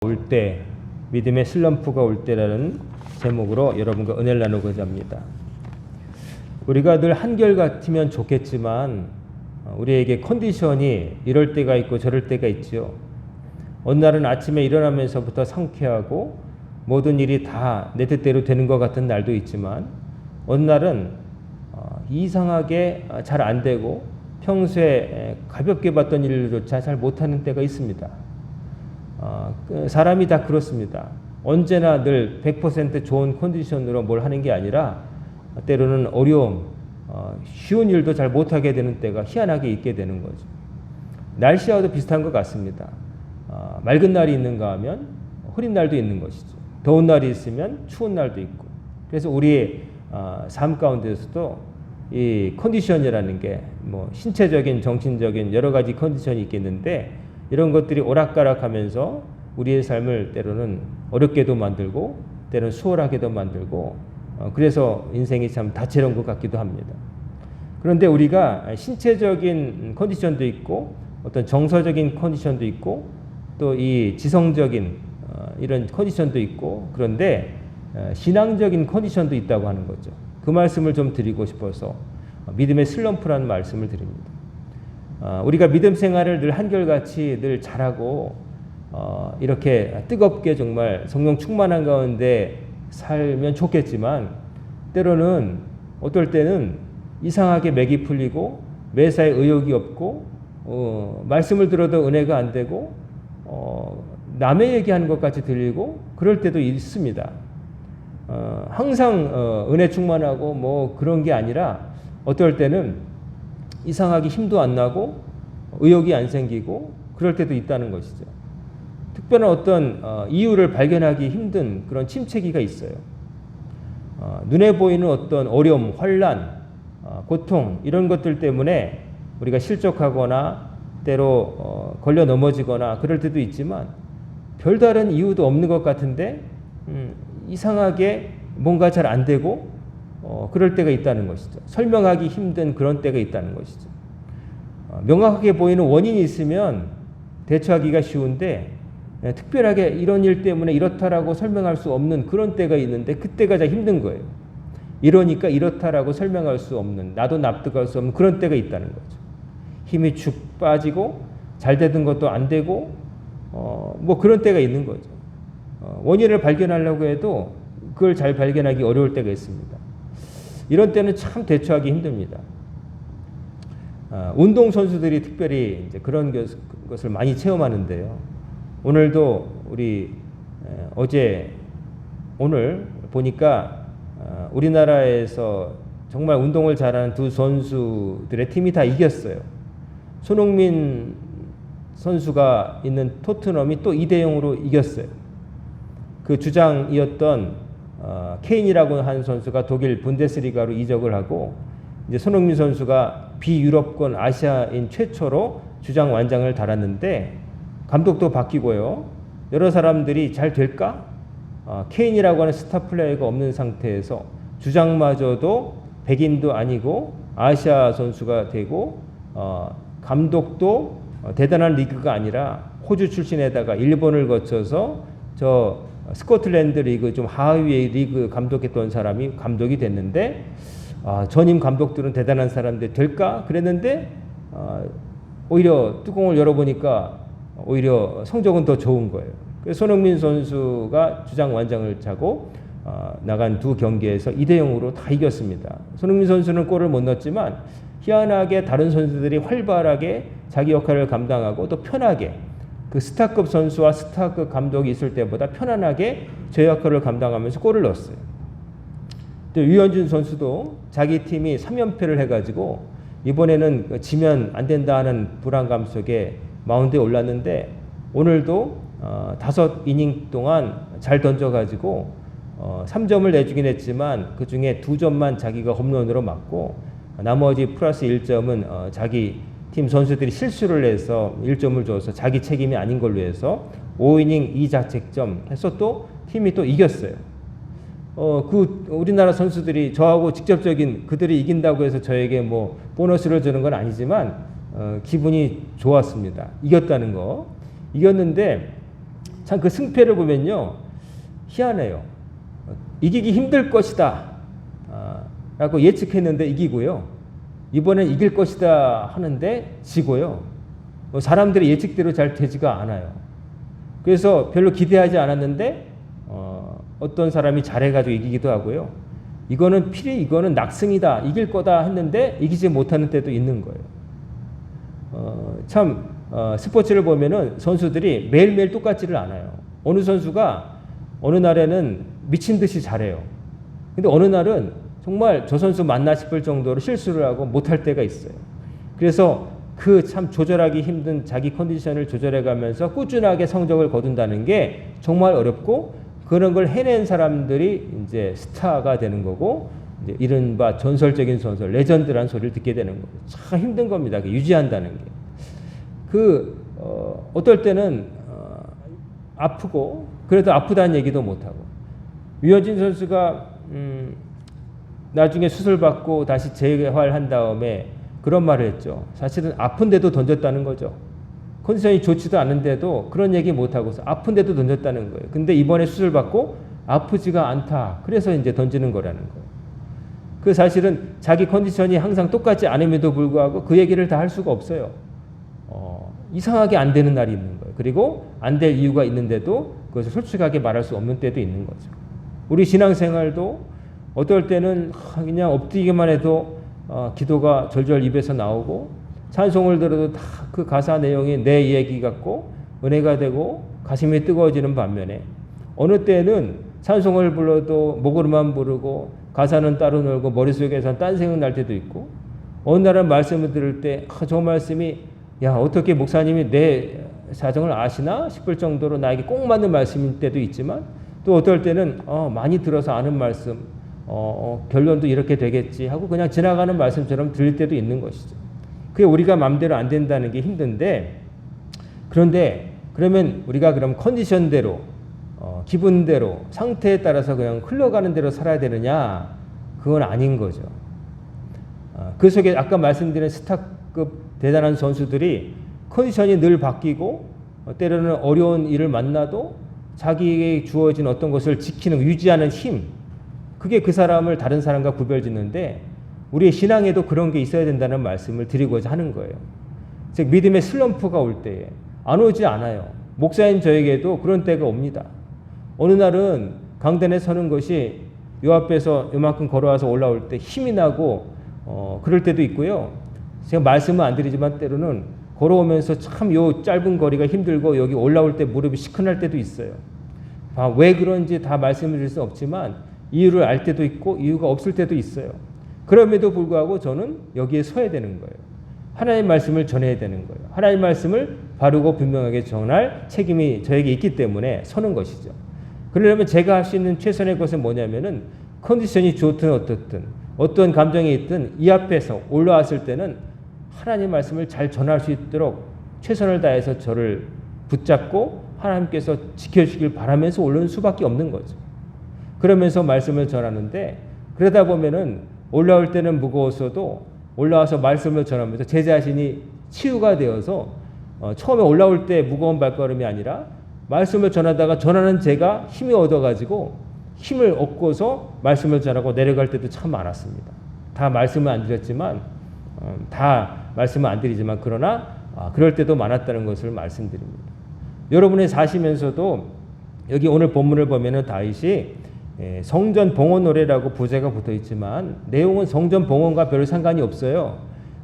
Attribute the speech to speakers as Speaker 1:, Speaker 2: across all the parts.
Speaker 1: 올 때, 믿음의 슬럼프가 올 때라는 제목으로 여러분과 은혜를 나누고자 합니다. 우리가 늘 한결같으면 좋겠지만 우리에게 컨디션이 이럴 때가 있고 저럴 때가 있지요. 어느 날은 아침에 일어나면서부터 상쾌하고 모든 일이 다 내 뜻대로 되는 것 같은 날도 있지만 어느 날은 이상하게 잘 안 되고 평소에 가볍게 봤던 일조차 잘 못하는 때가 있습니다. 사람이 다 그렇습니다. 언제나 늘 100% 좋은 컨디션으로 뭘 하는 게 아니라 때로는 어려움, 쉬운 일도 잘 못하게 되는 때가 희한하게 있게 되는 거죠. 날씨와도 비슷한 것 같습니다. 맑은 날이 있는가 하면 흐린 날도 있는 것이죠. 더운 날이 있으면 추운 날도 있고. 그래서 우리의 삶 가운데서도 이 컨디션이라는 게 뭐 신체적인, 정신적인 여러 가지 컨디션이 있겠는데 이런 것들이 오락가락하면서 우리의 삶을 때로는 어렵게도 만들고 때로는 수월하게도 만들고 그래서 인생이 참 다채로운 것 같기도 합니다. 그런데 우리가 신체적인 컨디션도 있고 어떤 정서적인 컨디션도 있고 또 이 지성적인 이런 컨디션도 있고 그런데 신앙적인 컨디션도 있다고 하는 거죠. 그 말씀을 좀 드리고 싶어서 믿음의 슬럼프라는 말씀을 드립니다. 우리가 믿음 생활을 늘 한결같이 늘 잘하고 이렇게 뜨겁게 정말 성령 충만한 가운데 살면 좋겠지만 때로는 어떨 때는 이상하게 맥이 풀리고 매사에 의욕이 없고 말씀을 들어도 은혜가 안 되고 남의 얘기하는 것 같이 들리고 그럴 때도 있습니다. 항상 은혜 충만하고 뭐 그런 게 아니라 어떨 때는 이상하게 힘도 안 나고 의욕이 안 생기고 그럴 때도 있다는 것이죠. 특별한 어떤 이유를 발견하기 힘든 그런 침체기가 있어요. 눈에 보이는 어떤 어려움, 환난, 고통 이런 것들 때문에 우리가 실족하거나 때로 걸려 넘어지거나 그럴 때도 있지만 별다른 이유도 없는 것 같은데 이상하게 뭔가 잘 안 되고 그럴 때가 있다는 것이죠. 설명하기 힘든 그런 때가 있다는 것이죠. 명확하게 보이는 원인이 있으면 대처하기가 쉬운데 특별하게 이런 일 때문에 이렇다라고 설명할 수 없는 그런 때가 있는데 그때가 자 힘든 거예요. 이러니까 이렇다라고 설명할 수 없는 나도 납득할 수 없는 그런 때가 있다는 거죠. 힘이 축 빠지고 잘 되던 것도 안 되고 뭐 그런 때가 있는 거죠. 원인을 발견하려고 해도 그걸 잘 발견하기 어려울 때가 있습니다. 이런 때는 참 대처하기 힘듭니다. 운동선수들이 특별히 이제 그런 것을 많이 체험하는데요. 오늘도 우리 오늘 보니까 우리나라에서 정말 운동을 잘하는 두 선수들의 팀이 다 이겼어요. 손흥민 선수가 있는 토트넘이 또 2대0으로 이겼어요. 그 주장이었던 케인이라고 하는 선수가 독일 분데스리가로 이적을 하고 이제 손흥민 선수가 비유럽권 아시아인 최초로 주장 완장을 달았는데 감독도 바뀌고요. 여러 사람들이 잘 될까? 케인이라고 하는 스타 플레이어가 없는 상태에서 주장마저도 백인도 아니고 아시아 선수가 되고 감독도 대단한 리그가 아니라 호주 출신에다가 일본을 거쳐서 저 스코틀랜드 리그 좀 하위의 리그 감독했던 사람이 감독이 됐는데 전임 감독들은 대단한 사람들 될까? 그랬는데 오히려 뚜껑을 열어보니까 오히려 성적은 더 좋은 거예요. 그래서 손흥민 선수가 주장 완장을 차고 나간 두 경기에서 2대0으로 다 이겼습니다. 손흥민 선수는 골을 못 넣었지만 희한하게 다른 선수들이 활발하게 자기 역할을 감당하고 또 편하게 그 스타급 선수와 스타급 감독이 있을 때보다 편안하게 제 역할을 감당하면서 골을 넣었어요. 또 유현준 선수도 자기 팀이 3연패를 해가지고 이번에는 지면 안 된다 하는 불안감 속에 마운드에 올랐는데 오늘도 5이닝 동안 잘 던져가지고 3점을 내주긴 했지만 그 중에 2점만 자기가 홈런으로 맞고 나머지 플러스 1점은 자기 팀 선수들이 실수를 해서 1점을 줘서 자기 책임이 아닌 걸로 해서 5이닝 2자책점 해서 또 팀이 또 이겼어요. 그 우리나라 선수들이 저하고 직접적인 그들이 이긴다고 해서 저에게 뭐 보너스를 주는 건 아니지만 기분이 좋았습니다. 이겼다는 거. 이겼는데 참 그 승패를 보면요 희한해요. 이기기 힘들 것이다 라고 예측했는데 이기고요. 이번엔 이길 것이다 하는데 지고요. 사람들의 예측대로 잘 되지가 않아요. 그래서 별로 기대하지 않았는데 어떤 사람이 잘해가지고 이기기도 하고요. 이거는 낙승이다, 이길 거다 했는데 이기지 못하는 때도 있는 거예요. 스포츠를 보면은 선수들이 매일매일 똑같지를 않아요. 어느 선수가 어느 날에는 미친 듯이 잘해요. 근데 어느 날은 정말 저 선수 맞나 싶을 정도로 실수를 하고 못할 때가 있어요. 그래서 그 참 조절하기 힘든 자기 컨디션을 조절해 가면서 꾸준하게 성적을 거둔다는 게 정말 어렵고, 그런 걸 해낸 사람들이 이제 스타가 되는 거고, 이제 이른바 전설적인 선수, 레전드라는 소리를 듣게 되는 거예요. 참 힘든 겁니다. 유지한다는 게. 어떨 때는 아프고, 그래도 아프다는 얘기도 못하고. 유현진 선수가 나중에 수술받고 다시 재활한 다음에 그런 말을 했죠. 사실은 아픈데도 던졌다는 거죠. 컨디션이 좋지도 않은데도 그런 얘기 못하고서 아픈데도 던졌다는 거예요. 근데 이번에 수술받고 아프지가 않다. 그래서 이제 던지는 거라는 거예요. 그 사실은 자기 컨디션이 항상 똑같지 않음에도 불구하고 그 얘기를 다 할 수가 없어요. 이상하게 안 되는 날이 있는 거예요. 그리고 안 될 이유가 있는데도 그것을 솔직하게 말할 수 없는 때도 있는 거죠. 우리 신앙생활도 어떨 때는 그냥 엎드기만 해도 기도가 절절 입에서 나오고, 찬송을 들어도 다 그 가사 내용이 내 얘기 같고 은혜가 되고 가슴이 뜨거워지는 반면에, 어느 때는 찬송을 불러도 목으로만 부르고 가사는 따로 놀고 머릿속에선 딴 생각 날 때도 있고, 어느 날은 말씀을 들을 때 저 말씀이 야 어떻게 목사님이 내 사정을 아시나 싶을 정도로 나에게 꼭 맞는 말씀일 때도 있지만, 또 어떨 때는 많이 들어서 아는 말씀, 결론도 이렇게 되겠지 하고 그냥 지나가는 말씀처럼 들릴 때도 있는 것이죠. 그게 우리가 마음대로 안 된다는 게 힘든데, 그런데 그러면 우리가 그럼 컨디션대로 기분대로 상태에 따라서 그냥 흘러가는 대로 살아야 되느냐? 그건 아닌 거죠. 그 속에 아까 말씀드린 스타급 대단한 선수들이 컨디션이 늘 바뀌고 때로는 어려운 일을 만나도 자기에게 주어진 어떤 것을 지키는, 유지하는 힘, 그게 그 사람을 다른 사람과 구별짓는데, 우리의 신앙에도 그런 게 있어야 된다는 말씀을 드리고자 하는 거예요. 즉 믿음의 슬럼프가 올 때에 안 오지 않아요. 목사인 저에게도 그런 때가 옵니다. 어느 날은 강단에 서는 것이 요 앞에서 요만큼 걸어와서 올라올 때 힘이 나고 그럴 때도 있고요. 제가 말씀은 안 드리지만 때로는 걸어오면서 참 요 짧은 거리가 힘들고 여기 올라올 때 무릎이 시큰할 때도 있어요. 왜 그런지 다 말씀을 드릴 수 없지만 이유를 알 때도 있고 이유가 없을 때도 있어요. 그럼에도 불구하고 저는 여기에 서야 되는 거예요. 하나님의 말씀을 전해야 되는 거예요. 하나님의 말씀을 바르고 분명하게 전할 책임이 저에게 있기 때문에 서는 것이죠. 그러려면 제가 할 수 있는 최선의 것은 뭐냐면은, 컨디션이 좋든 어떻든 어떤 감정이 있든 이 앞에서 올라왔을 때는 하나님의 말씀을 잘 전할 수 있도록 최선을 다해서 저를 붙잡고 하나님께서 지켜주길 바라면서 올라오는 수밖에 없는 거죠. 그러면서 말씀을 전하는데, 그러다 보면은 올라올 때는 무거웠어도 올라와서 말씀을 전하면서 제 자신이 치유가 되어서 처음에 올라올 때 무거운 발걸음이 아니라 말씀을 전하다가 전하는 제가 힘이 얻어가지고 힘을 얻고서 말씀을 전하고 내려갈 때도 참 많았습니다. 다 말씀을 안 드렸지만 그러나 그럴 때도 많았다는 것을 말씀드립니다. 여러분이 사시면서도 여기 오늘 본문을 보면은 다윗이 성전 봉헌 노래라고 부제가 붙어 있지만 내용은 성전 봉헌과 별 상관이 없어요.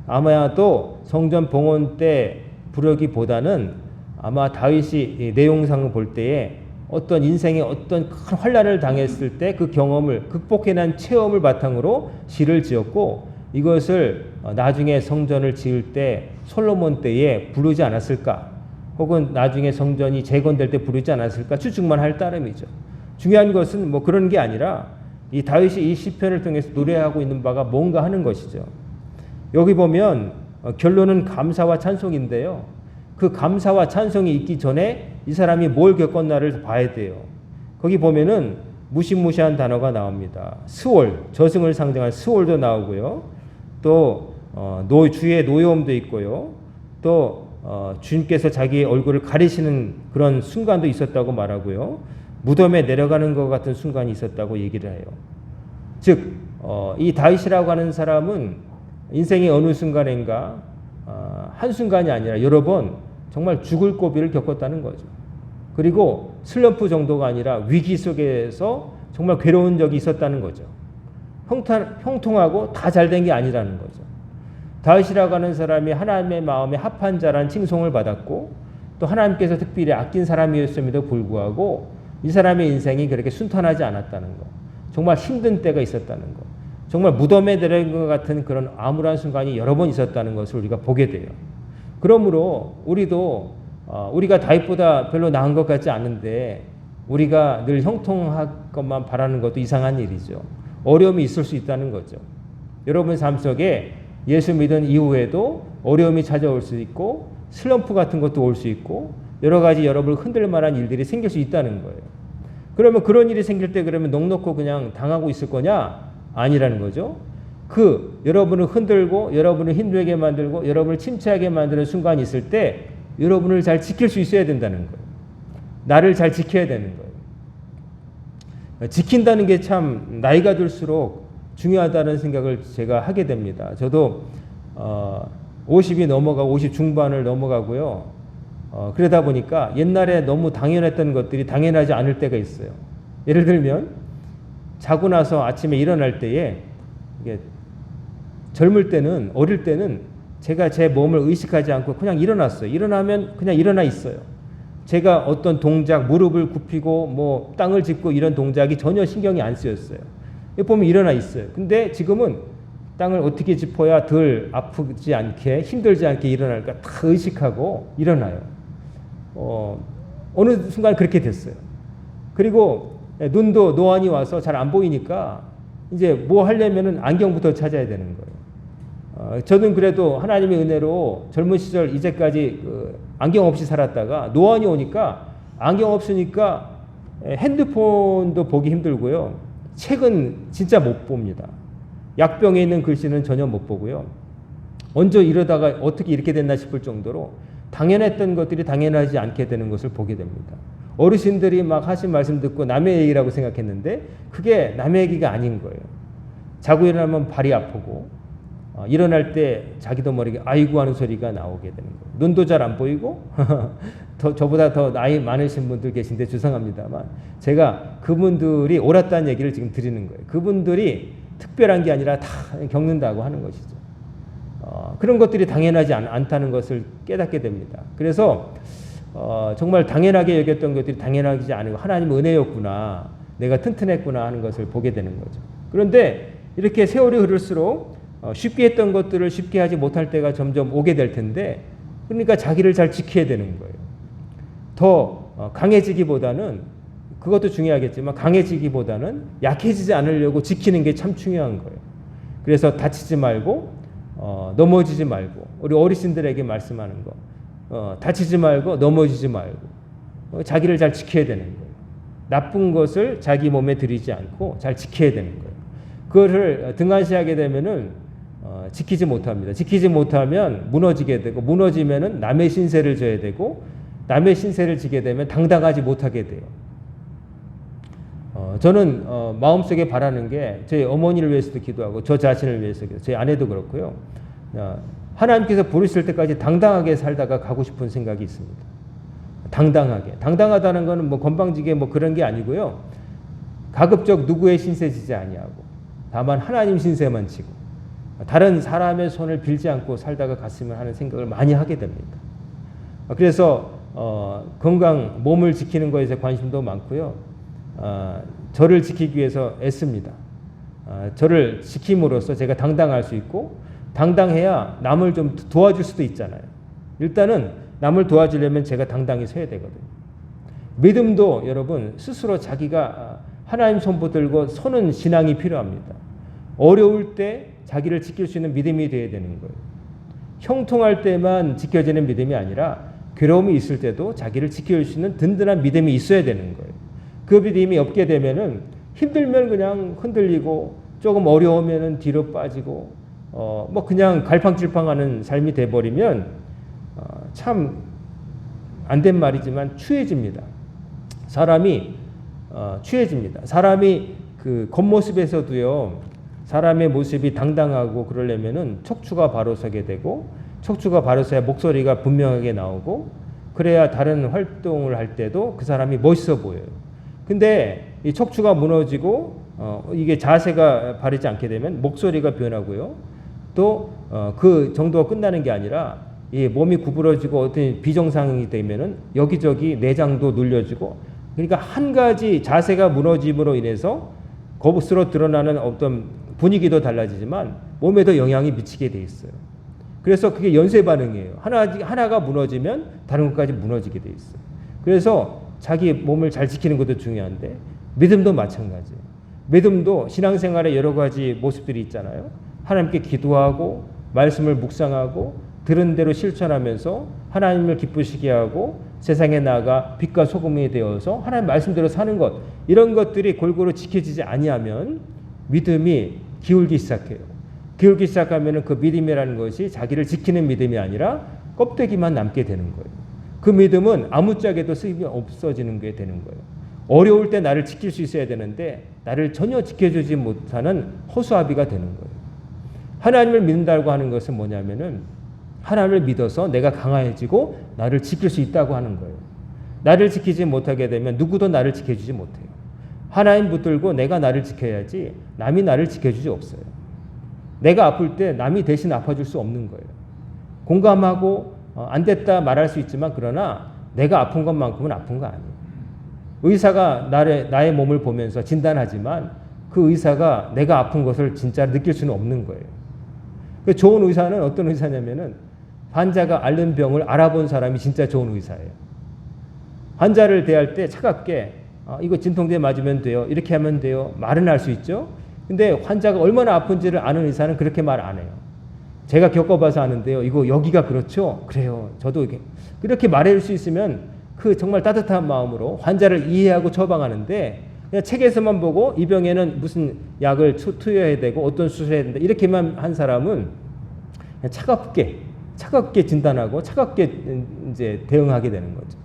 Speaker 1: 아마도 성전 봉헌 때 부르기보다는 아마 다윗이 내용상을 볼 때에 어떤 인생에 어떤 큰 환난을 당했을 때 그 경험을 극복해낸 체험을 바탕으로 시를 지었고, 이것을 나중에 성전을 지을 때 솔로몬 때에 부르지 않았을까, 혹은 나중에 성전이 재건될 때 부르지 않았을까 추측만 할 따름이죠. 중요한 것은 뭐 그런 게 아니라 이 다윗이 이 시편을 통해서 노래하고 있는 바가 뭔가 하는 것이죠. 여기 보면 결론은 감사와 찬송인데요. 그 감사와 찬송이 있기 전에 이 사람이 뭘 겪었나를 봐야 돼요. 거기 보면은 무시무시한 단어가 나옵니다. 스월, 저승을 상징한 스월도 나오고요. 또 주의 노여움도 있고요. 또 주님께서 자기의 얼굴을 가리시는 그런 순간도 있었다고 말하고요. 무덤에 내려가는 것 같은 순간이 있었다고 얘기를 해요. 즉, 이 다윗이라고 하는 사람은 인생의 어느 순간인가 한순간이 아니라 여러 번 정말 죽을 고비를 겪었다는 거죠. 그리고 슬럼프 정도가 아니라 위기 속에서 정말 괴로운 적이 있었다는 거죠. 형통하고 다 잘 된 게 아니라는 거죠. 다윗이라고 하는 사람이 하나님의 마음에 합한 자라는 칭송을 받았고 또 하나님께서 특별히 아낀 사람이었음에도 불구하고 이 사람의 인생이 그렇게 순탄하지 않았다는 것. 정말 힘든 때가 있었다는 것. 정말 무덤에 내려간 것 같은 그런 암울한 순간이 여러 번 있었다는 것을 우리가 보게 돼요. 그러므로 우리도 우리가 다윗보다 별로 나은 것 같지 않은데 우리가 늘 형통할 것만 바라는 것도 이상한 일이죠. 어려움이 있을 수 있다는 거죠. 여러분 삶 속에 예수 믿은 이후에도 어려움이 찾아올 수 있고 슬럼프 같은 것도 올 수 있고 여러 가지 여러분을 흔들 만한 일들이 생길 수 있다는 거예요. 그러면 그런 일이 생길 때 그러면 넋놓고 그냥 당하고 있을 거냐? 아니라는 거죠. 여러분을 흔들고 여러분을 힘들게 만들고 여러분을 침체하게 만드는 순간이 있을 때 여러분을 잘 지킬 수 있어야 된다는 거예요. 나를 잘 지켜야 되는 거예요. 지킨다는 게 참 나이가 들수록 중요하다는 생각을 제가 하게 됩니다. 저도 50이 넘어가고 50 중반을 넘어가고요. 그러다 보니까 옛날에 너무 당연했던 것들이 당연하지 않을 때가 있어요. 예를 들면 자고 나서 아침에 일어날 때에 이게 젊을 때는 어릴 때는 제가 제 몸을 의식하지 않고 그냥 일어났어요. 일어나면 그냥 일어나 있어요. 제가 어떤 동작, 무릎을 굽히고 뭐 땅을 짚고 이런 동작이 전혀 신경이 안 쓰였어요. 보면 일어나 있어요. 근데 지금은 땅을 어떻게 짚어야 덜 아프지 않게 힘들지 않게 일어날까 다 의식하고 일어나요. 어느 순간 그렇게 됐어요. 그리고 눈도 노안이 와서 잘 안 보이니까 이제 뭐 하려면은 안경부터 찾아야 되는 거예요. 저는 그래도 하나님의 은혜로 젊은 시절 이제까지 안경 없이 살았다가 노안이 오니까 안경 없으니까 핸드폰도 보기 힘들고요. 책은 진짜 못 봅니다. 약병에 있는 글씨는 전혀 못 보고요. 언제 이러다가 어떻게 이렇게 됐나 싶을 정도로 당연했던 것들이 당연하지 않게 되는 것을 보게 됩니다. 어르신들이 막 하신 말씀 듣고 남의 얘기라고 생각했는데 그게 남의 얘기가 아닌 거예요. 자고 일어나면 발이 아프고 일어날 때 자기도 모르게 아이고 하는 소리가 나오게 되는 거예요. 눈도 잘 안 보이고 저보다 더 나이 많으신 분들 계신데 죄송합니다만 제가 그분들이 옳았다는 얘기를 지금 드리는 거예요. 그분들이 특별한 게 아니라 다 겪는다고 하는 것이죠. 그런 것들이 당연하지 않다는 것을 깨닫게 됩니다. 그래서 정말 당연하게 여겼던 것들이 당연하지 않고 하나님 은혜였구나, 내가 튼튼했구나 하는 것을 보게 되는 거죠. 그런데 이렇게 세월이 흐를수록 쉽게 했던 것들을 쉽게 하지 못할 때가 점점 오게 될 텐데 그러니까 자기를 잘 지켜야 되는 거예요. 더 강해지기보다는 그것도 중요하겠지만 강해지기보다는 약해지지 않으려고 지키는 게 참 중요한 거예요. 그래서 다치지 말고 넘어지지 말고 우리 어르신들에게 말씀하는 거 다치지 말고 넘어지지 말고 자기를 잘 지켜야 되는 거예요. 나쁜 것을 자기 몸에 들이지 않고 잘 지켜야 되는 거예요. 그거를 등한시하게 되면은 지키지 못합니다. 지키지 못하면 무너지게 되고 무너지면은 남의 신세를 져야 되고 남의 신세를 지게 되면 당당하지 못하게 돼요. 저는 마음속에 바라는 게 저희 어머니를 위해서도 기도하고 저 자신을 위해서 저희 아내도 그렇고요. 하나님께서 부르실 때까지 당당하게 살다가 가고 싶은 생각이 있습니다. 당당하게. 당당하다는 것은 뭐 건방지게 뭐 그런 게 아니고요. 가급적 누구의 신세 지지 아니하고 다만 하나님 신세만 지고 다른 사람의 손을 빌지 않고 살다가 갔으면 하는 생각을 많이 하게 됩니다. 그래서 건강, 몸을 지키는 것에 관심도 많고요. 저를 지키기 위해서 애씁니다. 저를 지킴으로써 제가 당당할 수 있고 당당해야 남을 좀 도와줄 수도 있잖아요. 일단은 남을 도와주려면 제가 당당히 서야 되거든요. 믿음도 여러분 스스로 자기가 하나님 손 붙들고 서는 신앙이 필요합니다. 어려울 때 자기를 지킬 수 있는 믿음이 되어야 되는 거예요. 형통할 때만 지켜지는 믿음이 아니라 괴로움이 있을 때도 자기를 지킬 수 있는 든든한 믿음이 있어야 되는 거예요. 그 믿음이 없게 되면은 힘들면 그냥 흔들리고 조금 어려우면은 뒤로 빠지고 뭐 그냥 갈팡질팡하는 삶이 돼버리면 참 안 된 말이지만 추해집니다. 사람이 취해집니다. 사람이 그 겉모습에서도요, 사람의 모습이 당당하고 그러려면은 척추가 바로 서게 되고, 척추가 바로 서야 목소리가 분명하게 나오고, 그래야 다른 활동을 할 때도 그 사람이 멋있어 보여요. 근데 이 척추가 무너지고 이게 자세가 바르지 않게 되면 목소리가 변하고요. 또 그 정도가 끝나는 게 아니라 이 몸이 구부러지고 어떤 비정상이 되면은 여기저기 내장도 눌려지고, 그러니까 한 가지 자세가 무너짐으로 인해서 거부스로 드러나는 어떤 분위기도 달라지지만 몸에도 영향이 미치게 돼 있어요. 그래서 그게 연쇄 반응이에요. 하나가 무너지면 다른 것까지 무너지게 돼 있어요. 그래서 자기 몸을 잘 지키는 것도 중요한데 믿음도 마찬가지예요. 믿음도 신앙생활에 여러 가지 모습들이 있잖아요. 하나님께 기도하고 말씀을 묵상하고 들은 대로 실천하면서 하나님을 기쁘시게 하고 세상에 나아가 빛과 소금이 되어서 하나님 말씀대로 사는 것, 이런 것들이 골고루 지켜지지 아니하면 믿음이 기울기 시작해요. 기울기 시작하면 그 믿음이라는 것이 자기를 지키는 믿음이 아니라 껍데기만 남게 되는 거예요. 그 믿음은 아무짝에도 쓰임이 없어지는 게 되는 거예요. 어려울 때 나를 지킬 수 있어야 되는데 나를 전혀 지켜주지 못하는 허수아비가 되는 거예요. 하나님을 믿는다고 하는 것은 뭐냐면은 하나님을 믿어서 내가 강해지고 나를 지킬 수 있다고 하는 거예요. 나를 지키지 못하게 되면 누구도 나를 지켜주지 못해요. 하나님 붙들고 내가 나를 지켜야지 남이 나를 지켜주지 없어요. 내가 아플 때 남이 대신 아파줄 수 없는 거예요. 공감하고 안 됐다 말할 수 있지만 그러나 내가 아픈 것만큼은 아픈 거 아니에요. 의사가 나의 몸을 보면서 진단하지만 그 의사가 내가 아픈 것을 진짜 느낄 수는 없는 거예요. 좋은 의사는 어떤 의사냐면은 환자가 앓는 병을 알아본 사람이 진짜 좋은 의사예요. 환자를 대할 때 차갑게 이거 진통제 맞으면 돼요. 이렇게 하면 돼요. 말은 할 수 있죠. 근데 환자가 얼마나 아픈지를 아는 의사는 그렇게 말 안 해요. 제가 겪어봐서 아는데요. 이거 여기가 그렇죠? 그래요. 저도 그렇게 말할 수 있으면 그 정말 따뜻한 마음으로 환자를 이해하고 처방하는데 그냥 책에서만 보고 이 병에는 무슨 약을 투여해야 되고 어떤 수술해야 된다 이렇게만 한 사람은 그냥 차갑게 진단하고 차갑게 이제 대응하게 되는 거죠.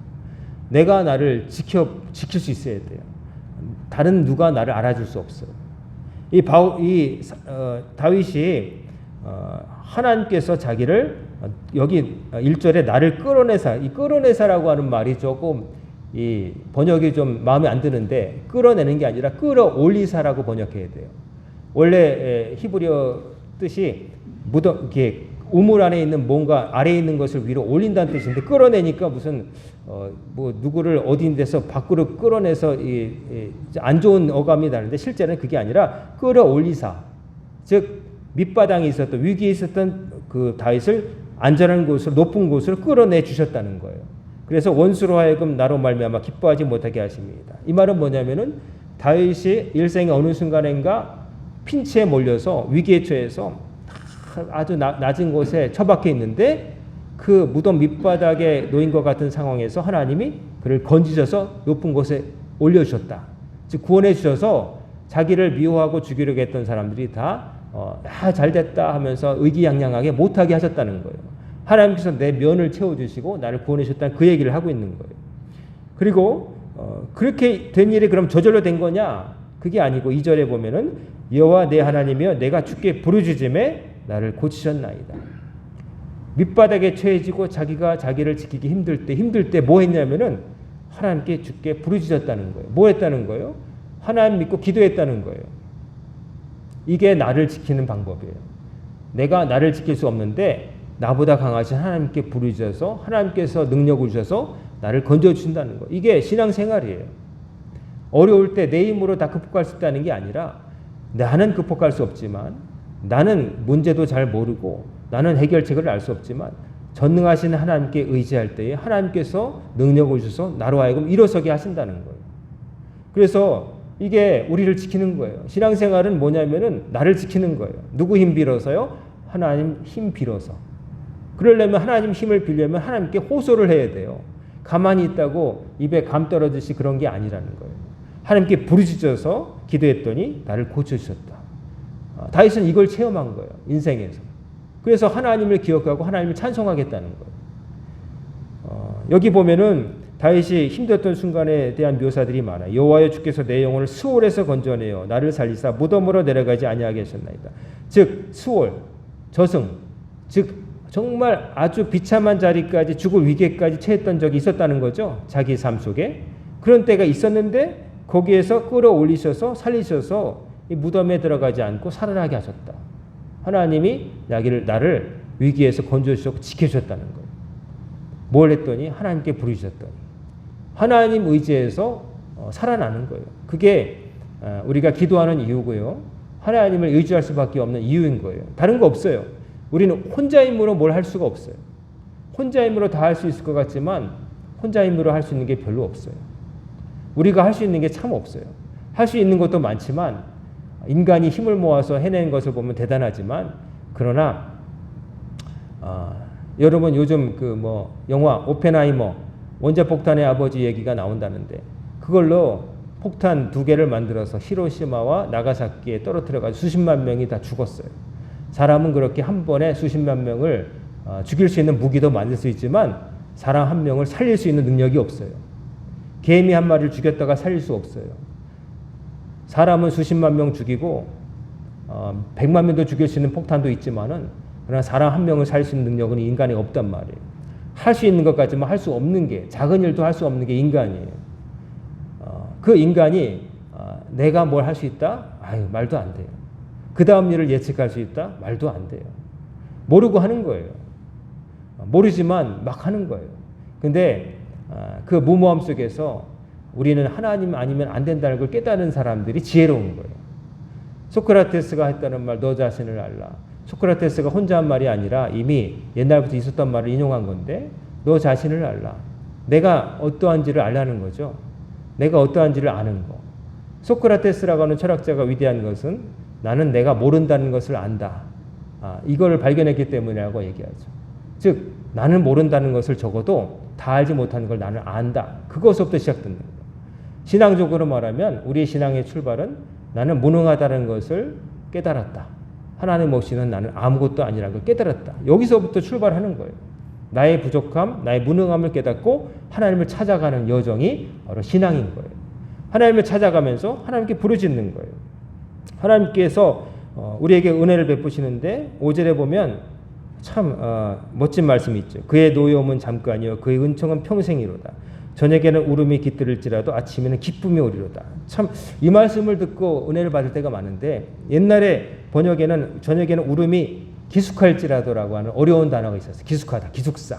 Speaker 1: 내가 나를 지킬 수 있어야 돼요. 다른 누가 나를 알아줄 수 없어요. 다윗이 하나님께서 자기를 여기 1절에 나를 끌어내사, 이 끌어내사라고 하는 말이 조금 이 번역이 좀 마음에 안 드는데 끌어내는 게 아니라 끌어올리사라고 번역해야 돼요. 원래 히브리어 뜻이 이렇게 우물 안에 있는 뭔가 아래에 있는 것을 위로 올린다는 뜻인데 끌어내니까 무슨 뭐 누구를 어디 데서 밖으로 끌어내서 안 좋은 어감이 나는데 실제는 그게 아니라 끌어올리사, 즉 밑바닥에 있었던 위기에 있었던 그 다윗을 안전한 곳으로 높은 곳으로 끌어내 주셨다는 거예요. 그래서 원수로 하여금 나로 말미암아 기뻐하지 못하게 하십니다. 이 말은 뭐냐면은 다윗이 일생의 어느 순간인가 핀치에 몰려서 위기에 처해서 아주 낮은 곳에 처박혀 있는데 그 무덤 밑바닥에 놓인 것 같은 상황에서 하나님이 그를 건지셔서 높은 곳에 올려주셨다. 즉 구원해 주셔서 자기를 미워하고 죽이려고 했던 사람들이 다 잘됐다 하면서 의기양양하게 못하게 하셨다는 거예요. 하나님께서 내 면을 채워주시고 나를 구원해 주셨다는 그 얘기를 하고 있는 거예요. 그리고 그렇게 된 일이 그럼 저절로 된 거냐? 그게 아니고 2절에 보면은 여호와 내 하나님이여 내가 주께 부르짖음에 나를 고치셨나이다. 밑바닥에 처해지고 자기가 자기를 지키기 힘들 때 뭐 했냐면은 하나님께 주께 부르짖었다는 거예요. 뭐 했다는 거예요? 하나님 믿고 기도했다는 거예요. 이게 나를 지키는 방법이에요. 내가 나를 지킬 수 없는데 나보다 강하신 하나님께 부르짖어서 하나님께서 능력을 주셔서 나를 건져주신다는 거예요. 이게 신앙생활이에요. 어려울 때 내 힘으로 다 극복할 수 있다는 게 아니라 나는 극복할 수 없지만 나는 문제도 잘 모르고 나는 해결책을 알 수 없지만 전능하신 하나님께 의지할 때에 하나님께서 능력을 주셔서 나로 하여금 일어서게 하신다는 거예요. 그래서 이게 우리를 지키는 거예요. 신앙생활은 뭐냐면은 나를 지키는 거예요. 누구 힘 빌어서요? 하나님 힘 빌어서. 그러려면 하나님 힘을 빌려면 하나님께 호소를 해야 돼요. 가만히 있다고 입에 감 떨어지시 그런 게 아니라는 거예요. 하나님께 부르짖어서 기도했더니 나를 고쳐주셨다. 다윗은 이걸 체험한 거예요. 인생에서. 그래서 하나님을 기억하고 하나님을 찬송하겠다는 거예요. 여기 보면은 다윗이 힘들었던 순간에 대한 묘사들이 많아요. 여호와여 주께서 내 영혼을 스올에서 건져내어 나를 살리사 무덤으로 내려가지 아니하게 하셨나이다. 즉 스올, 저승, 즉 정말 아주 비참한 자리까지 죽을 위기까지 처했던 적이 있었다는 거죠. 자기 삶 속에. 그런 때가 있었는데 거기에서 끌어올리셔서 살리셔서 이 무덤에 들어가지 않고 살아나게 하셨다. 하나님이 나를 위기에서 건져주셨고 지켜주셨다는 거예요. 뭘 했더니 하나님께 부르셨더니 하나님 의지에서 살아나는 거예요. 그게 우리가 기도하는 이유고요. 하나님을 의지할 수밖에 없는 이유인 거예요. 다른 거 없어요. 우리는 혼자 힘으로 뭘 할 수가 없어요. 혼자 힘으로 다 할 수 있을 것 같지만 혼자 힘으로 할 수 있는 게 별로 없어요. 우리가 할 수 있는 게 참 없어요. 할 수 있는 것도 많지만 인간이 힘을 모아서 해낸 것을 보면 대단하지만 그러나 여러분 요즘 영화 오펜하이머 원자폭탄의 아버지 얘기가 나온다는데 그걸로 폭탄 2개를 만들어서 히로시마와 나가사키에 떨어뜨려가지고 수십만 명이 다 죽었어요. 사람은 그렇게 한 번에 수십만 명을 죽일 수 있는 무기도 만들 수 있지만 사람 한 명을 살릴 수 있는 능력이 없어요. 개미 한 마리를 죽였다가 살릴 수 없어요. 사람은 수십만 명 죽이고 100만 명도 죽일 수 있는 폭탄도 있지만은 그러나 사람 한 명을 살릴 수 있는 능력은 인간에 없단 말이에요. 할 수 있는 것 같지만 할 수 없는 게 작은 일도 할 수 없는 게 인간이에요. 그 인간이 내가 뭘 할 수 있다? 아유 말도 안 돼요. 그 다음 일을 예측할 수 있다? 말도 안 돼요. 모르고 하는 거예요. 모르지만 막 하는 거예요. 근데 그 무모함 속에서 우리는 하나님 아니면 안 된다는 걸 깨닫는 사람들이 지혜로운 거예요. 소크라테스가 했다는 말 너 자신을 알라. 소크라테스가 혼자 한 말이 아니라 이미 옛날부터 있었던 말을 인용한 건데 너 자신을 알라. 내가 어떠한지를 알라는 거죠. 내가 어떠한지를 아는 거. 소크라테스라고 하는 철학자가 위대한 것은 나는 내가 모른다는 것을 안다. 이걸 발견했기 때문이라고 얘기하죠. 즉 나는 모른다는 것을 적어도 다 알지 못하는 걸 나는 안다. 그것부터 시작되는 거예요. 신앙적으로 말하면 우리의 신앙의 출발은 나는 무능하다는 것을 깨달았다. 하나님 없이는 나는 아무것도 아니라는 걸 깨달았다. 여기서부터 출발하는 거예요. 나의 부족함, 나의 무능함을 깨닫고 하나님을 찾아가는 여정이 바로 신앙인 거예요. 하나님을 찾아가면서 하나님께 부르짖는 거예요. 하나님께서 우리에게 은혜를 베푸시는데 5절에 보면 참 멋진 말씀이 있죠. 그의 노여움은 잠깐이요 그의 은총은 평생이로다. 저녁에는 울음이 깃들을지라도 아침에는 기쁨이 오리로다. 참 이 말씀을 듣고 은혜를 받을 때가 많은데 옛날에 번역에는 저녁에는 울음이 기숙할지라도라고 하는 어려운 단어가 있었어요. 기숙하다, 기숙사.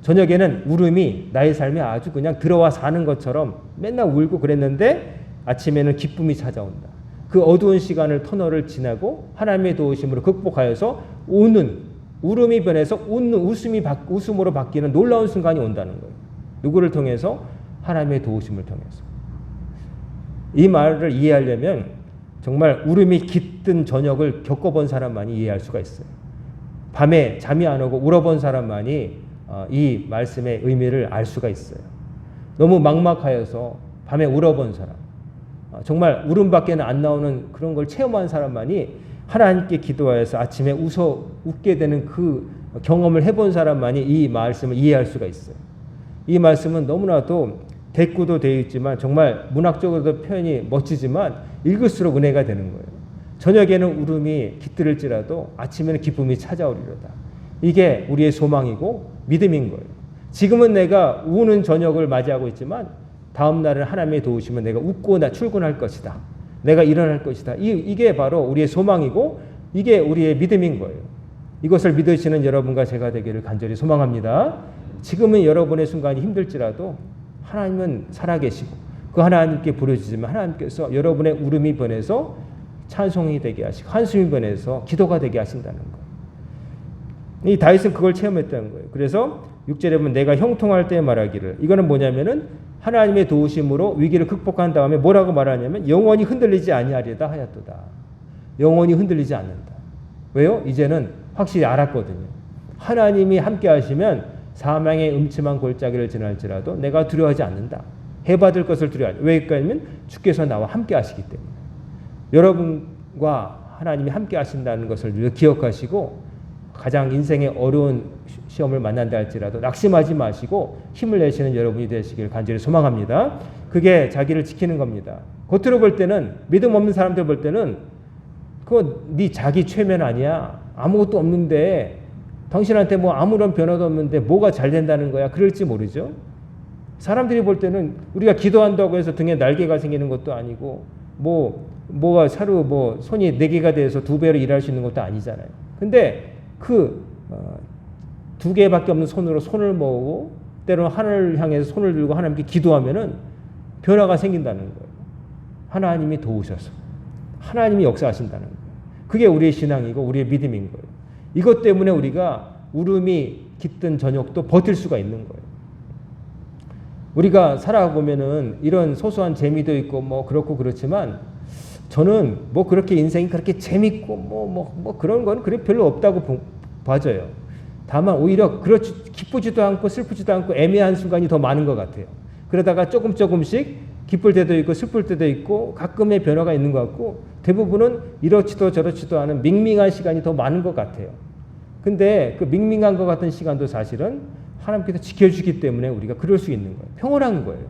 Speaker 1: 저녁에는 울음이 나의 삶에 아주 그냥 들어와 사는 것처럼 맨날 울고 그랬는데 아침에는 기쁨이 찾아온다. 그 어두운 시간을 터널을 지나고 하나님의 도우심으로 극복하여서 우는 울음이 변해서 웃는 웃음으로 바뀌는 놀라운 순간이 온다는 거예요. 누구를 통해서? 하나님의 도우심을 통해서. 이 말을 이해하려면 정말 울음이 깃든 저녁을 겪어본 사람만이 이해할 수가 있어요. 밤에 잠이 안 오고 울어본 사람만이 이 말씀의 의미를 알 수가 있어요. 너무 막막하여서 밤에 울어본 사람, 정말 울음밖에는 안 나오는 그런 걸 체험한 사람만이 하나님께 기도하여서 아침에 웃게 되는 그 경험을 해본 사람만이 이 말씀을 이해할 수가 있어요. 이 말씀은 너무나도 대꾸도 되어 있지만 정말 문학적으로도 표현이 멋지지만 읽을수록 은혜가 되는 거예요. 저녁에는 울음이 깃들을지라도 아침에는 기쁨이 찾아오리로다. 이게 우리의 소망이고 믿음인 거예요. 지금은 내가 우는 저녁을 맞이하고 있지만 다음 날은 하나님의 도우시면 내가 웃고 출근할 것이다. 내가 일어날 것이다. 이게 바로 우리의 소망이고 이게 우리의 믿음인 거예요. 이것을 믿으시는 여러분과 제가 되기를 간절히 소망합니다. 지금은 여러분의 순간이 힘들지라도 하나님은 살아계시고 그 하나님께 부르짖으면 하나님께서 여러분의 울음이 변해서 찬송이 되게 하시고 한숨이 변해서 기도가 되게 하신다는 거예요. 이 다윗은 그걸 체험했다는 거예요. 그래서 6절에 보면 내가 형통할 때 말하기를, 이거는 뭐냐면은 하나님의 도우심으로 위기를 극복한 다음에 뭐라고 말하냐면 영원히 흔들리지 아니하리다 하였도다. 영원히 흔들리지 않는다. 왜요? 이제는 확실히 알았거든요. 하나님이 함께 하시면 사망의 음침한 골짜기를 지날지라도 내가 두려워하지 않는다. 해받을 것을 두려워하지. 왜냐하면 주께서 나와 함께 하시기 때문에. 여러분과 하나님이 함께 하신다는 것을 기억하시고 가장 인생의 어려운 시험을 만난다 할지라도 낙심하지 마시고 힘을 내시는 여러분이 되시길 간절히 소망합니다. 그게 자기를 지키는 겁니다. 겉으로 볼 때는, 믿음 없는 사람들 볼 때는 그거 네 자기 최면 아니야. 아무것도 없는데, 당신한테 뭐 아무런 변화도 없는데 뭐가 잘 된다는 거야. 그럴지 모르죠. 사람들이 볼 때는 우리가 기도한다고 해서 등에 날개가 생기는 것도 아니고, 뭐가 사루 손이 4개가 돼서 2배로 일할 수 있는 것도 아니잖아요. 근데 그 2개밖에 없는 손으로 손을 모으고 때로는 하늘을 향해서 손을 들고 하나님께 기도하면은 변화가 생긴다는 거예요. 하나님이 도우셔서 하나님이 역사하신다는 거예요. 그게 우리의 신앙이고 우리의 믿음인 거예요. 이것 때문에 우리가 울음이 깃든 저녁도 버틸 수가 있는 거예요. 우리가 살아보면은 이런 소소한 재미도 있고 뭐 그렇고 그렇지만, 저는 뭐 그렇게 인생이 그렇게 재밌고 뭐 그런 건 그래 별로 없다고 봐져요. 다만 오히려 그렇지 기쁘지도 않고 슬프지도 않고 애매한 순간이 더 많은 것 같아요. 그러다가 조금씩 기쁠 때도 있고 슬플 때도 있고 가끔의 변화가 있는 것 같고, 대부분은 이렇지도 저렇지도 않은 밍밍한 시간이 더 많은 것 같아요. 근데 그 밍밍한 것 같은 시간도 사실은 하나님께서 지켜주기 때문에 우리가 그럴 수 있는 거예요. 평온한 거예요.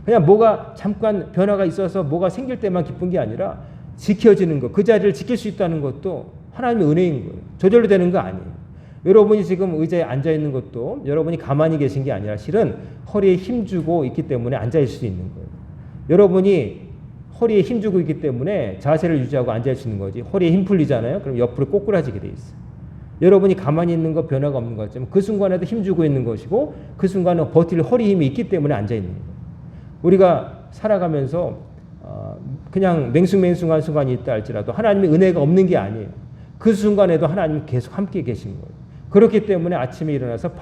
Speaker 1: 그냥 뭐가 잠깐 변화가 있어서 뭐가 생길 때만 기쁜 게 아니라 지켜지는 것, 그 자리를 지킬 수 있다는 것도 하나님의 은혜인 거예요. 저절로 되는 거 아니에요. 여러분이 지금 의자에 앉아 있는 것도 여러분이 가만히 계신 게 아니라 실은 허리에 힘주고 있기 때문에 앉아 있을 수 있는 거예요. 여러분이 허리에 힘주고 있기 때문에 자세를 유지하고 앉아 있을 수 있는 거지. 허리에 힘 풀리잖아요. 그럼 옆으로 꼬꾸라지게 돼 있어요. 여러분이 가만히 있는 거 변화가 없는 것처럼 그 순간에도 힘주고 있는 것이고, 그 순간은 버틸 허리 힘이 있기 때문에 앉아 있는 거예요. 우리가 살아가면서 그냥 맹숭맹숭한 순간이 있다 할지라도 하나님의 은혜가 없는 게 아니에요. 그 순간에도 하나님이 계속 함께 계신 거예요. 그렇기 때문에 아침에 일어나서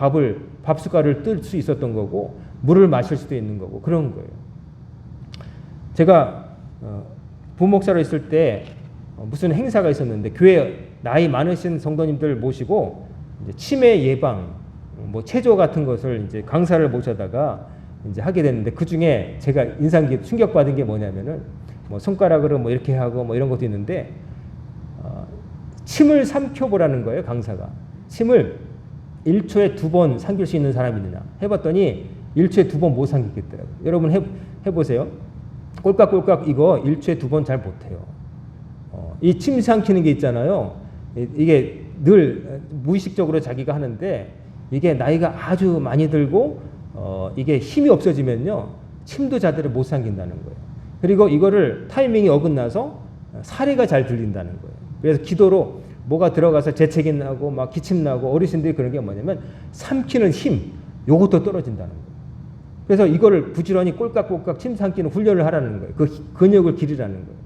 Speaker 1: 밥숟갈을 뜰 수 있었던 거고, 물을 마실 수도 있는 거고 그런 거예요. 제가 부목사로 있을 때 무슨 행사가 있었는데, 교회 나이 많으신 성도님들 모시고 이제 치매 예방, 뭐 체조 같은 것을 이제 강사를 모셔다가 이제 하게 됐는데, 그 중에 제가 인상 깊게 충격받은 게 뭐냐면은 뭐 손가락으로 뭐 이렇게 하고 뭐 이런 것도 있는데, 침을 삼켜보라는 거예요, 강사가. 침을 1초에 2번 삼킬 수 있는 사람이 있느냐 해봤더니 1초에 2번 못 삼키겠더라고요. 여러분 해보세요. 꼴깍꼴깍 이거 1초에 2번 잘 못해요. 이 침 삼키는 게 있잖아요. 이게 늘 무의식적으로 자기가 하는데, 이게 나이가 아주 많이 들고 이게 힘이 없어지면요 침도 제대로 못 삼킨다는 거예요. 그리고 이거를 타이밍이 어긋나서 사례가 잘 들린다는 거예요. 그래서 기도로 뭐가 들어가서 재채기 나고 막 기침 나고, 어르신들이 그런 게 뭐냐면 삼키는 힘, 요것도 떨어진다는 거예요. 그래서 이거를 부지런히 꼴깍꼴깍 침 삼키는 훈련을 하라는 거예요. 그 근육을 기르라는 거예요.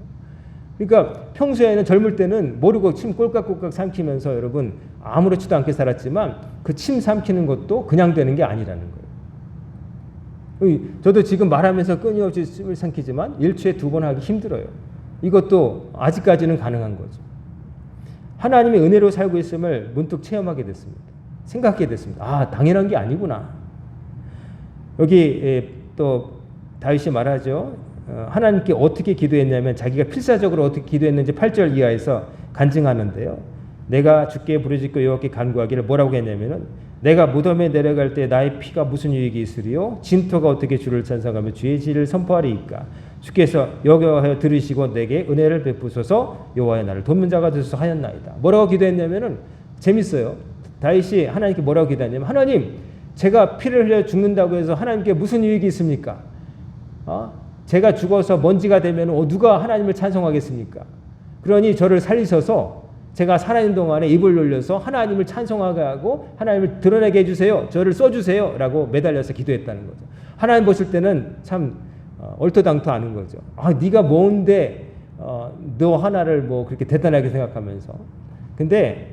Speaker 1: 그러니까 평소에는 젊을 때는 모르고 침 꼴깍꼴깍 삼키면서 여러분 아무렇지도 않게 살았지만, 그 침 삼키는 것도 그냥 되는 게 아니라는 거예요. 저도 지금 말하면서 끊임없이 침을 삼키지만 1초에 2번 하기 힘들어요. 이것도 아직까지는 가능한 거죠. 하나님의 은혜로 살고 있음을 문득 체험하게 됐습니다. 생각하게 됐습니다. 아, 당연한 게 아니구나. 여기 또 다윗이 말하죠. 하나님께 어떻게 기도했냐면, 자기가 필사적으로 어떻게 기도했는지 8절 이하에서 간증하는데요. 내가 주께 부르짖고 여호와께 간구하기를 뭐라고 했냐면은, 내가 무덤에 내려갈 때 나의 피가 무슨 유익이 있으리요? 진토가 어떻게 주를 찬송하며 주의 지를 선포하리이까? 주께서 여호와여 들으시고 내게 은혜를 베푸소서, 여호와여 나를 돕는 자가 되소서 하였나이다. 뭐라고 기도했냐면은, 재밌어요. 다윗이 하나님께 뭐라고 기도했냐면, 하나님, 제가 피를 흘려 죽는다고 해서 하나님께 무슨 유익이 있습니까? 제가 죽어서 먼지가 되면 누가 하나님을 찬송하겠습니까? 그러니 저를 살리셔서 제가 살아있는 동안에 입을 놀려서 하나님을 찬송하게 하고 하나님을 드러내게 해주세요. 저를 써주세요. 라고 매달려서 기도했다는 거죠. 하나님 보실 때는 참 얼토당토 하는 거죠. 네가 뭔데 너 하나를 뭐 그렇게 대단하게 생각하면서. 근데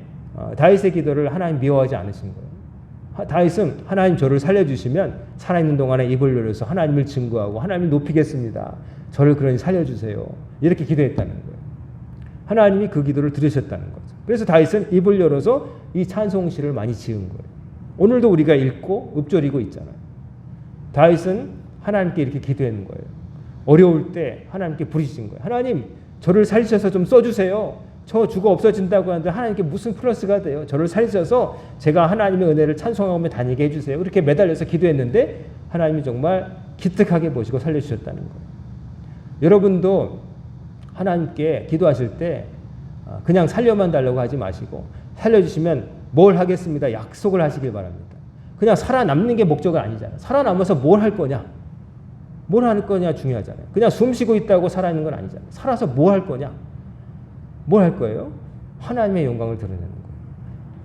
Speaker 1: 다윗의 기도를 하나님 미워하지 않으신 거예요. 다윗은 하나님 저를 살려주시면 살아있는 동안에 입을 열어서 하나님을 증거하고 하나님을 높이겠습니다. 저를 그러니 살려주세요. 이렇게 기도했다는 거예요. 하나님이 그 기도를 들으셨다는 거죠. 그래서 다윗은 입을 열어서 이 찬송시를 많이 지은 거예요. 오늘도 우리가 읽고 읊조리고 있잖아요. 다윗은 하나님께 이렇게 기도하는 거예요. 어려울 때 하나님께 부르짖은 거예요. 하나님, 저를 살리셔서 좀 써주세요. 저 죽어 없어진다고 하는데 하나님께 무슨 플러스가 돼요? 저를 살리셔서 제가 하나님의 은혜를 찬송하며 다니게 해주세요. 그렇게 매달려서 기도했는데 하나님이 정말 기특하게 보시고 살려주셨다는 거예요. 여러분도 하나님께 기도하실 때 그냥 살려만 달라고 하지 마시고 살려주시면 뭘 하겠습니다. 약속을 하시길 바랍니다. 그냥 살아남는 게 목적은 아니잖아요. 살아남아서 뭘 할 거냐? 뭘 할 거냐 중요하잖아요. 그냥 숨 쉬고 있다고 살아있는 건 아니잖아요. 살아서 뭐 할 거냐? 뭘 할 거예요? 하나님의 영광을 드러내는 거예요.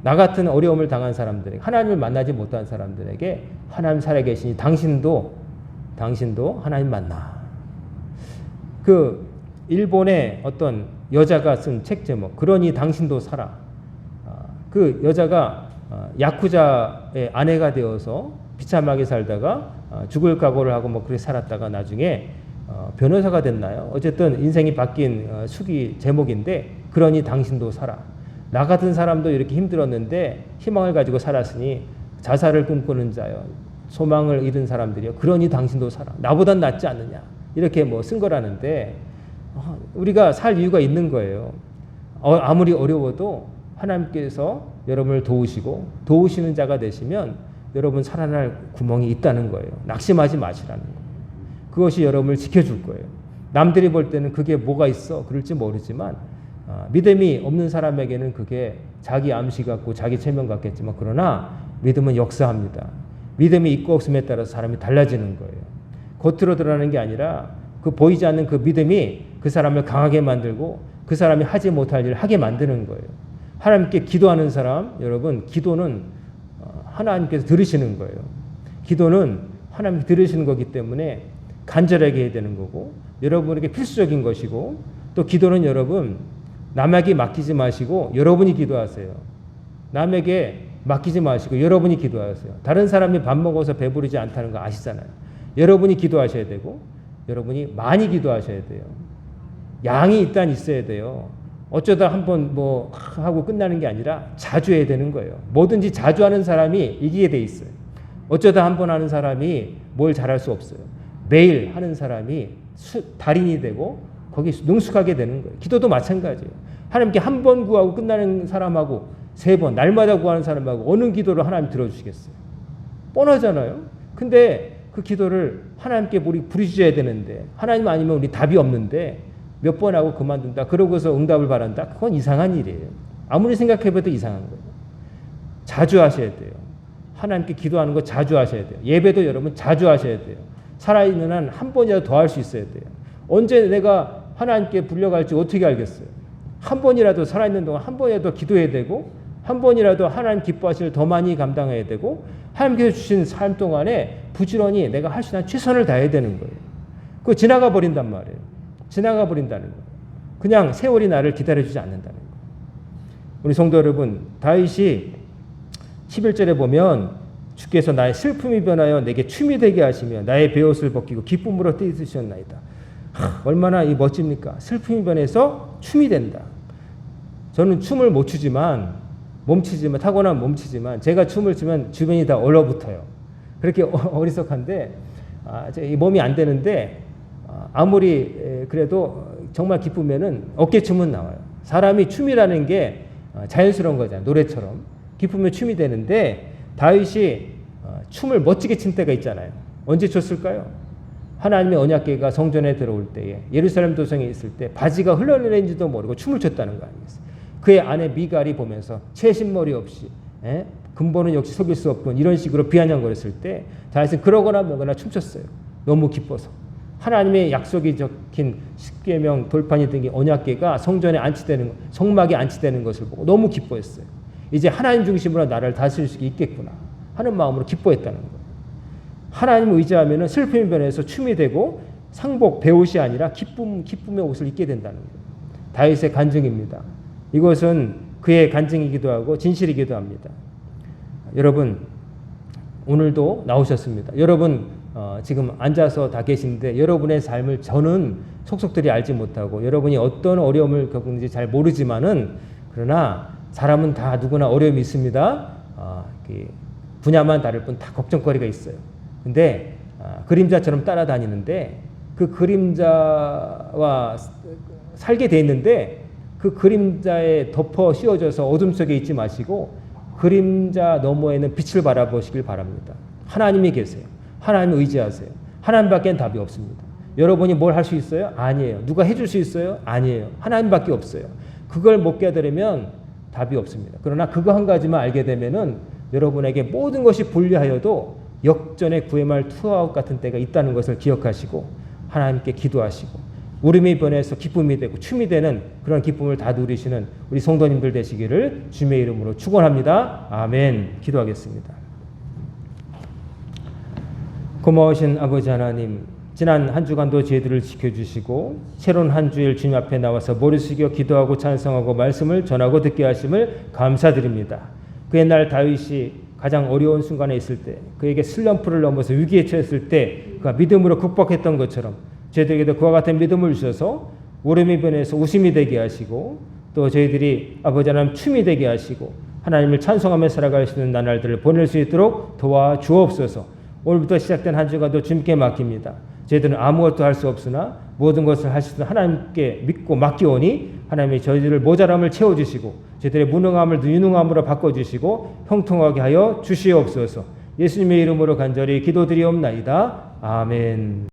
Speaker 1: 나 같은 어려움을 당한 사람들에게, 하나님을 만나지 못한 사람들에게 하나님 살아계시니 당신도 하나님 만나. 그 일본의 어떤 여자가 쓴 책 제목, 그러니 당신도 살아. 그 여자가 야쿠자의 아내가 되어서 비참하게 살다가 죽을 각오를 하고 뭐 그렇게 살았다가 나중에 변호사가 됐나요? 어쨌든 인생이 바뀐 수기 제목인데, 그러니 당신도 살아. 나 같은 사람도 이렇게 힘들었는데 희망을 가지고 살았으니 자살을 꿈꾸는 자여, 소망을 잃은 사람들이요, 그러니 당신도 살아. 나보단 낫지 않느냐. 이렇게 뭐 쓴 거라는데, 우리가 살 이유가 있는 거예요. 아무리 어려워도 하나님께서 여러분을 도우시는 자가 되시면 여러분 살아날 구멍이 있다는 거예요. 낙심하지 마시라는 거예요. 그것이 여러분을 지켜줄 거예요. 남들이 볼 때는 그게 뭐가 있어 그럴지 모르지만 믿음이 없는 사람에게는 그게 자기 암시 같고 자기 체면 같겠지만, 그러나 믿음은 역사합니다. 믿음이 있고 없음에 따라서 사람이 달라지는 거예요. 겉으로 드러나는 게 아니라 그 보이지 않는 그 믿음이 그 사람을 강하게 만들고 그 사람이 하지 못할 일을 하게 만드는 거예요. 하나님께 기도하는 사람, 여러분, 기도는 하나님께서 들으시는 거예요. 기도는 하나님께 들으시는 거기 때문에 간절하게 해야 되는 거고, 여러분에게 필수적인 것이고, 또 기도는 여러분 남에게 맡기지 마시고 여러분이 기도하세요. 남에게 맡기지 마시고 여러분이 기도하세요. 다른 사람이 밥 먹어서 배부르지 않다는 거 아시잖아요. 여러분이 기도하셔야 되고 여러분이 많이 기도하셔야 돼요. 양이 일단 있어야 돼요. 어쩌다 한번 뭐 하고 끝나는 게 아니라 자주 해야 되는 거예요. 뭐든지 자주 하는 사람이 이기게 돼 있어요. 어쩌다 한 번 하는 사람이 뭘 잘할 수 없어요. 매일 하는 사람이 달인이 되고 거기 능숙하게 되는 거예요. 기도도 마찬가지예요. 하나님께 한 번 구하고 끝나는 사람하고 3번 날마다 구하는 사람하고 어느 기도를 하나님 들어주시겠어요? 뻔하잖아요. 근데 그 기도를 하나님께 우리 부르셔야 되는데, 하나님 아니면 우리 답이 없는데 몇 번 하고 그만둔다. 그러고서 응답을 바란다. 그건 이상한 일이에요. 아무리 생각해봐도 이상한 거예요. 자주 하셔야 돼요. 하나님께 기도하는 거 자주 하셔야 돼요. 예배도 여러분 자주 하셔야 돼요. 살아있는 한 한 번이라도 더 할 수 있어야 돼요. 언제 내가 하나님께 불려갈지 어떻게 알겠어요? 한 번이라도 살아있는 동안 한 번이라도 기도해야 되고, 한 번이라도 하나님 기뻐하시는 더 많이 감당해야 되고, 하나님께서 주신 삶 동안에 부지런히 내가 할 수 있는 최선을 다해야 되는 거예요. 그거 지나가 버린단 말이에요. 지나가 버린다는 거예요. 그냥 세월이 나를 기다려주지 않는다는 거예요. 우리 성도 여러분, 다윗이 11절에 보면 주께서 나의 슬픔이 변하여 내게 춤이 되게 하시며 나의 베옷을 벗기고 기쁨으로 띠드셨나이다. 얼마나 이 멋집니까? 슬픔이 변해서 춤이 된다. 저는 춤을 못 추지만 타고난 몸치지만 제가 춤을 추면 주변이 다 얼어붙어요. 그렇게 어리석한데 이 몸이 안 되는데 아무리 그래도 정말 기쁘면은 어깨춤은 나와요. 사람이 춤이라는 게 자연스러운 거잖아요. 노래처럼 기쁘면 춤이 되는데 다윗이 춤을 멋지게 춘 때가 있잖아요. 언제 췄을까요? 하나님의 언약궤가 성전에 들어올 때에 예루살렘 도성에 있을 때 바지가 흘러내린지도 모르고 춤을 췄다는 거 아니겠어요? 그의 아내 미갈이 보면서 채신머리 없이 근본은 역시 속일 수 없군 이런 식으로 비아냥거렸을 때 다윗은 그러거나 뭐거나 춤췄어요. 너무 기뻐서. 하나님의 약속이 적힌 십계명 돌판이 된 게 언약궤가 성전에 안치되는 성막에 안치되는 것을 보고 너무 기뻐했어요. 이제 하나님 중심으로 나를 다스릴 수 있겠구나 하는 마음으로 기뻐했다는 거예요. 하나님을 의지하면 슬픔이 변해서 춤이 되고 상복, 베옷이 아니라 기쁨의 옷을 입게 된다는 거예요. 다윗의 간증입니다. 이것은 그의 간증이기도 하고 진실이기도 합니다. 여러분 오늘도 나오셨습니다. 여러분 지금 앉아서 다 계신데 여러분의 삶을 저는 속속들이 알지 못하고 여러분이 어떤 어려움을 겪는지 잘 모르지만은 그러나 사람은 다 누구나 어려움이 있습니다. 분야만 다를 뿐 다 걱정거리가 있어요. 근데 그림자처럼 따라다니는데 그 그림자와 살게 돼 있는데 그 그림자에 덮어 씌워져서 어둠 속에 있지 마시고 그림자 너머에는 빛을 바라보시길 바랍니다. 하나님이 계세요. 하나님 의지하세요. 하나님밖에 답이 없습니다. 여러분이 뭘 할 수 있어요? 아니에요. 누가 해줄 수 있어요? 아니에요. 하나님밖에 없어요. 그걸 못 깨달으면 답이 없습니다. 그러나 그거 한 가지만 알게 되면은 여러분에게 모든 것이 불리하여도 역전의 구애말 투아웃 같은 때가 있다는 것을 기억하시고 하나님께 기도하시고 울음이 변해서 기쁨이 되고 춤이 되는 그런 기쁨을 다 누리시는 우리 성도님들 되시기를 주님의 이름으로 축원합니다. 아멘. 기도하겠습니다. 고마우신 아버지 하나님, 지난 한 주간도 저희들을 지켜주시고 새로운 한 주일 주님 앞에 나와서 머리 숙여 기도하고 찬송하고 말씀을 전하고 듣게 하심을 감사드립니다. 그 옛날 다윗이 가장 어려운 순간에 있을 때, 그에게 슬럼프를 넘어서 위기에 처했을 때 그가 믿음으로 극복했던 것처럼 저희들에게도 그와 같은 믿음을 주셔서 울음이 변해서 웃음이 되게 하시고 또 저희들이 아버지 하나님 춤이 되게 하시고 하나님을 찬송하며 살아갈 수 있는 나날들을 보낼 수 있도록 도와주옵소서. 오늘부터 시작된 한 주간도 주님께 맡깁니다. 저희들은 아무것도 할 수 없으나 모든 것을 할 수 있는 하나님께 믿고 맡기오니 하나님이 저희들을 모자람을 채워주시고 저희들의 무능함을 유능함으로 바꿔주시고 형통하게 하여 주시옵소서. 예수님의 이름으로 간절히 기도드리옵나이다. 아멘.